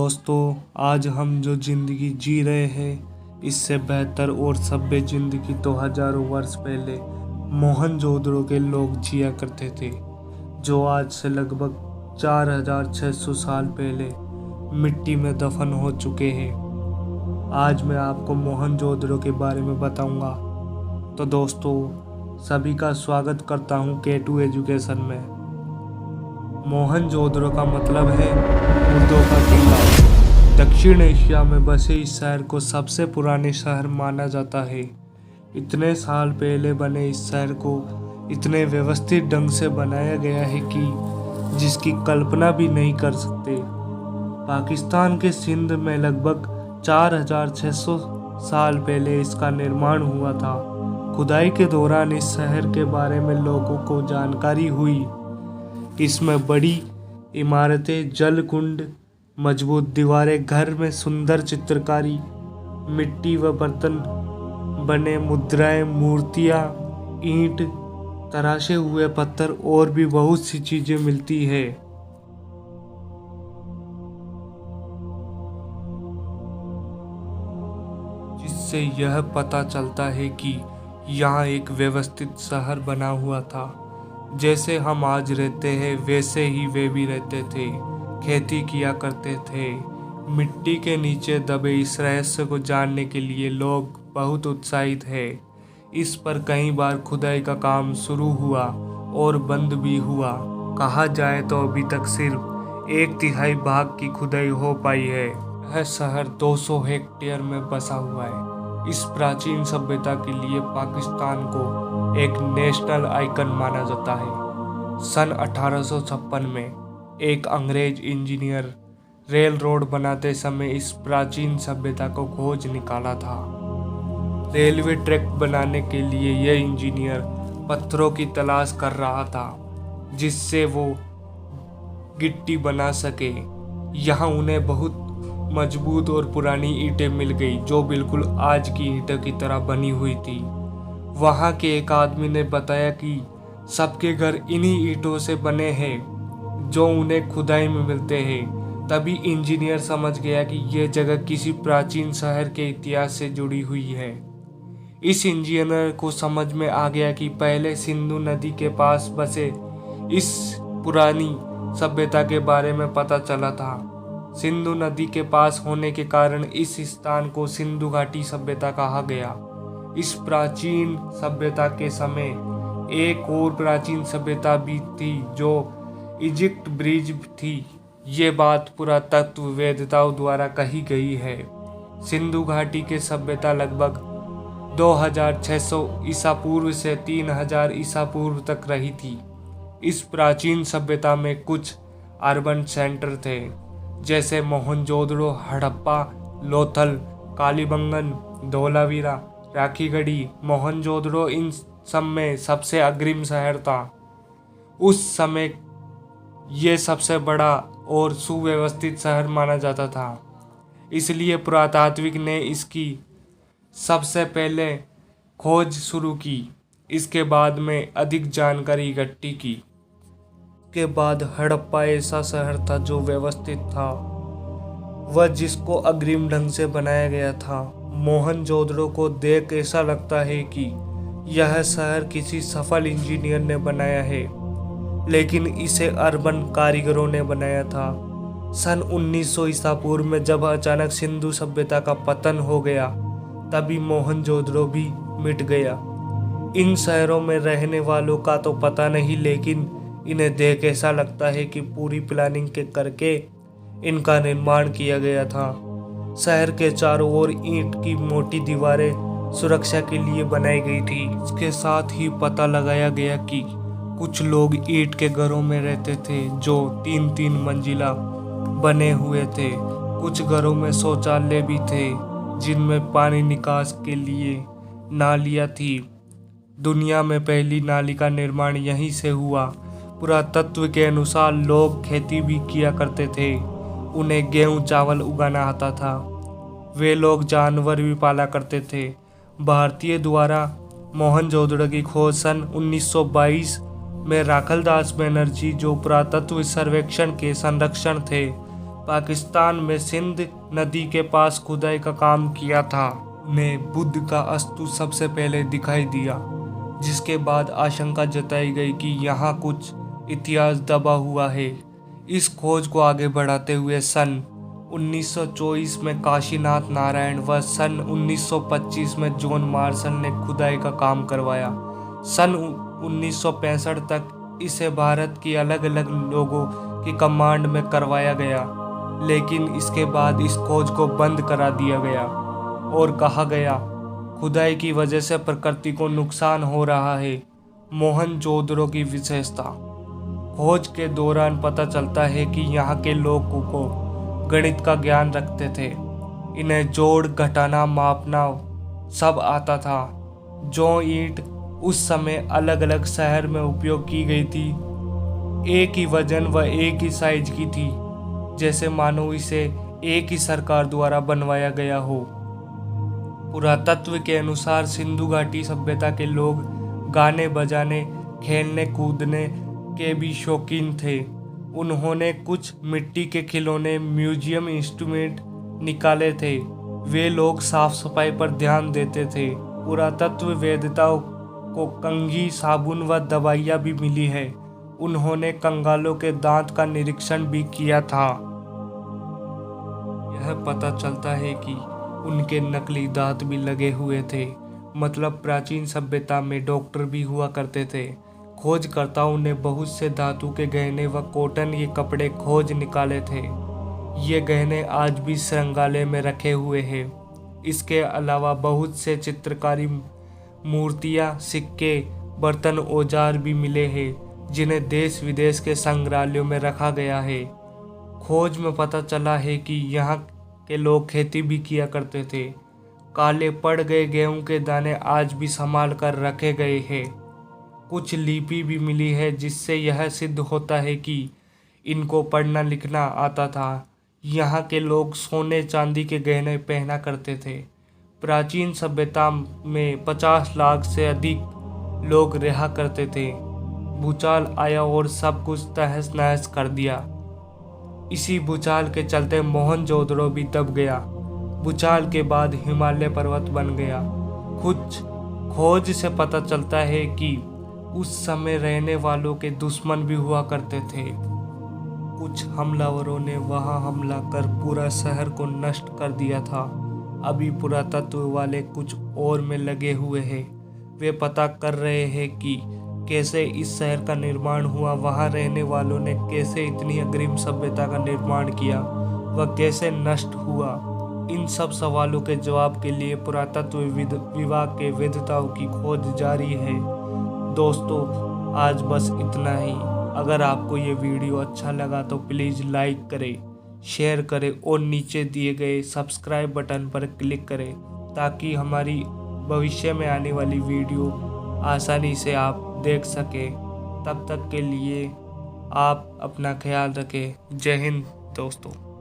दोस्तों, आज हम जो ज़िंदगी जी रहे हैं इससे बेहतर और सभ्य ज़िंदगी तो हजारों वर्ष पहले मोहनजोदड़ो के लोग जिया करते थे, जो आज से लगभग 4600 साल पहले मिट्टी में दफन हो चुके हैं। आज मैं आपको मोहनजोदड़ो के बारे में बताऊंगा। तो दोस्तों, सभी का स्वागत करता हूं K2 एजुकेशन में। मोहनजोदड़ो का मतलब है मुर्दों का टीला। दक्षिण एशिया में बसे इस शहर को सबसे पुराने शहर माना जाता है। इतने साल पहले बने इस शहर को इतने व्यवस्थित ढंग से बनाया गया है कि जिसकी कल्पना भी नहीं कर सकते। पाकिस्तान के सिंध में लगभग 4600 साल पहले इसका निर्माण हुआ था। खुदाई के दौरान इस शहर के बारे में लोगों को जानकारी हुई। इसमें बड़ी इमारतें, जल कुंड, मजबूत दीवारें, घर में सुंदर चित्रकारी, मिट्टी व बर्तन बने मुद्राएं, मूर्तियां, ईंट, तराशे हुए पत्थर और भी बहुत सी चीजें मिलती है। जिससे यह पता चलता है कि यहाँ एक व्यवस्थित शहर बना हुआ था। जैसे हम आज रहते हैं वैसे ही वे भी रहते थे, खेती किया करते थे। मिट्टी के नीचे दबे इस रहस्य को जानने के लिए लोग बहुत उत्साहित हैं। इस पर कई बार खुदाई का काम शुरू हुआ और बंद भी हुआ। कहा जाए तो अभी तक सिर्फ 1/3 भाग की खुदाई हो पाई है। यह शहर 200 हेक्टेयर में बसा हुआ है। इस प्राचीन सभ्यता के लिए पाकिस्तान को एक नेशनल आइकन माना जाता है। सन 1856 में एक अंग्रेज इंजीनियर रेल रोड बनाते समय इस प्राचीन सभ्यता को खोज निकाला था। रेलवे ट्रैक बनाने के लिए यह इंजीनियर पत्थरों की तलाश कर रहा था जिससे वो गिट्टी बना सके। यहाँ उन्हें बहुत मजबूत और पुरानी ईंटें मिल गई जो बिल्कुल आज की ईंटों की तरह बनी हुई थी। वहाँ के एक आदमी ने बताया कि सबके घर इन्हीं ईंटों से बने हैं जो उन्हें खुदाई में मिलते हैं। तभी इंजीनियर समझ गया कि यह जगह किसी प्राचीन शहर के इतिहास से जुड़ी हुई है। इस इंजीनियर को समझ में आ गया कि पहले सिंधु नदी के पास बसे इस पुरानी सभ्यता के बारे में पता चला था। सिंधु नदी के पास होने के कारण इस स्थान को सिंधु घाटी सभ्यता कहा गया। इस प्राचीन सभ्यता के समय एक और प्राचीन सभ्यता भी थी जो इजिप्ट ब्रिज थी। ये बात पुरातत्ववेत्ताओं द्वारा कही गई है। सिंधु घाटी के सभ्यता लगभग 2600 ईसा पूर्व से 3000 ईसा पूर्व तक रही थी। इस प्राचीन सभ्यता में कुछ अर्बन सेंटर थे जैसे मोहनजोदड़ो, हड़प्पा, लोथल, कालीबंगन, धोलावीरा, राखीगढ़ी। मोहनजोदड़ो इन सब में सबसे अग्रिम शहर था। उस समय ये सबसे बड़ा और सुव्यवस्थित शहर माना जाता था, इसलिए पुरातात्विक ने इसकी सबसे पहले खोज शुरू की। इसके बाद में अधिक जानकारी इकट्ठी की। के बाद हड़प्पा ऐसा शहर था जो व्यवस्थित था, वह जिसको अग्रिम ढंग से बनाया गया था। मोहनजोदड़ो को देख ऐसा लगता है कि यह शहर किसी सफल इंजीनियर ने बनाया है, लेकिन इसे अर्बन कारीगरों ने बनाया था। सन 1900 ईसा पूर्व में जब अचानक सिंधु सभ्यता का पतन हो गया, तभी मोहनजोदड़ो भी मिट गया। इन शहरों में रहने वालों का तो पता नहीं, लेकिन इन्हें देख ऐसा लगता है कि पूरी प्लानिंग के करके इनका निर्माण किया गया था। शहर के चारों ओर ईंट की मोटी दीवारें सुरक्षा के लिए बनाई गई थी। इसके साथ ही पता लगाया गया कि कुछ लोग ईंट के घरों में रहते थे जो 3-3 मंजिला बने हुए थे। कुछ घरों में शौचालय भी थे जिनमें पानी निकास के लिए नालियाँ थी। दुनिया में पहली नाली का निर्माण यहीं से हुआ। पुरातत्व के अनुसार लोग खेती भी किया करते थे। उन्हें गेहूं चावल उगाना आता था। वे लोग जानवर भी पाला करते थे। भारतीय द्वारा मोहनजोदड़ो की खोज सन 1922 में राखलदास बनर्जी, जो पुरातत्व सर्वेक्षण के संरक्षण थे, पाकिस्तान में सिंध नदी के पास खुदाई का काम किया था। उन्हें बुद्ध का अस्तु सबसे पहले दिखाई दिया, जिसके बाद आशंका जताई गई कि यहाँ कुछ इतिहास दबा हुआ है। इस खोज को आगे बढ़ाते हुए सन 1924 में काशीनाथ नारायण व सन 1925 में जॉन मार्शल ने खुदाई का काम करवाया। सन 1965 तक इसे भारत की अलग अलग लोगों की कमांड में करवाया गया, लेकिन इसके बाद इस खोज को बंद करा दिया गया और कहा गया खुदाई की वजह से प्रकृति को नुकसान हो रहा है। मोहनजोदड़ो की विशेषता। खोज के दौरान पता चलता है कि यहाँ के लोगों को गणित का ज्ञान रखते थे। इन्हें जोड़ घटाना मापना सब आता था। जो ईंट उस समय अलग अलग शहर में उपयोग की गई थी, एक ही वजन व एक ही साइज की थी, जैसे मानो इसे एक ही सरकार द्वारा बनवाया गया हो। पुरातत्व के अनुसार सिंधु घाटी सभ्यता के लोग गाने बजाने, खेलने कूदने के भी शौकीन थे। उन्होंने कुछ मिट्टी के खिलौने, म्यूजियम इंस्ट्रूमेंट निकाले थे। वे लोग साफ सफाई पर ध्यान देते थे। पुरातत्व वेदताओं को कंघी, साबुन व दवाइयाँ भी मिली है। उन्होंने कंगालों के दांत का निरीक्षण भी किया था। यह पता चलता है कि उनके नकली दांत भी लगे हुए थे, मतलब प्राचीन सभ्यता में डॉक्टर भी हुआ करते थे। खोजकर्ताओं ने बहुत से धातु के गहने व कॉटन के कपड़े खोज निकाले थे। ये गहने आज भी संग्रहालय में रखे हुए हैं। इसके अलावा बहुत से चित्रकारी मूर्तियाँ, सिक्के, बर्तन, औजार भी मिले हैं, जिन्हें देश विदेश के संग्रहालयों में रखा गया है। खोज में पता चला है कि यहाँ के लोग खेती भी किया करते थे। काले पड़ गए गेहूं के दाने आज भी संभाल कर रखे गए हैं। कुछ लिपि भी मिली है, जिससे यह सिद्ध होता है कि इनको पढ़ना लिखना आता था। यहाँ के लोग सोने चांदी के गहने पहना करते थे। प्राचीन सभ्यता में 50 लाख से अधिक लोग रहा करते थे। भूचाल आया और सब कुछ तहस नहस कर दिया। इसी भूचाल के चलते मोहनजोदड़ो भी दब गया। भूचाल के बाद हिमालय पर्वत बन गया। कुछ खोज से पता चलता है कि उस समय रहने वालों के दुश्मन भी हुआ करते थे। कुछ हमलावरों ने वहां हमला कर पूरा शहर को नष्ट कर दिया था। अभी पुरातत्व वाले कुछ और में लगे हुए हैं। वे पता कर रहे हैं कि कैसे इस शहर का निर्माण हुआ, वहां रहने वालों ने कैसे इतनी अग्रिम सभ्यता का निर्माण किया, वह कैसे नष्ट हुआ। इन सब सवालों के जवाब के लिए पुरातत्व विभाग के वेदताओं की खोज जारी है। दोस्तों, आज बस इतना ही। अगर आपको ये वीडियो अच्छा लगा तो प्लीज़ लाइक करें, शेयर करें और नीचे दिए गए सब्सक्राइब बटन पर क्लिक करें, ताकि हमारी भविष्य में आने वाली वीडियो आसानी से आप देख सकें। तब तक के लिए आप अपना ख्याल रखें। जय हिंद दोस्तों।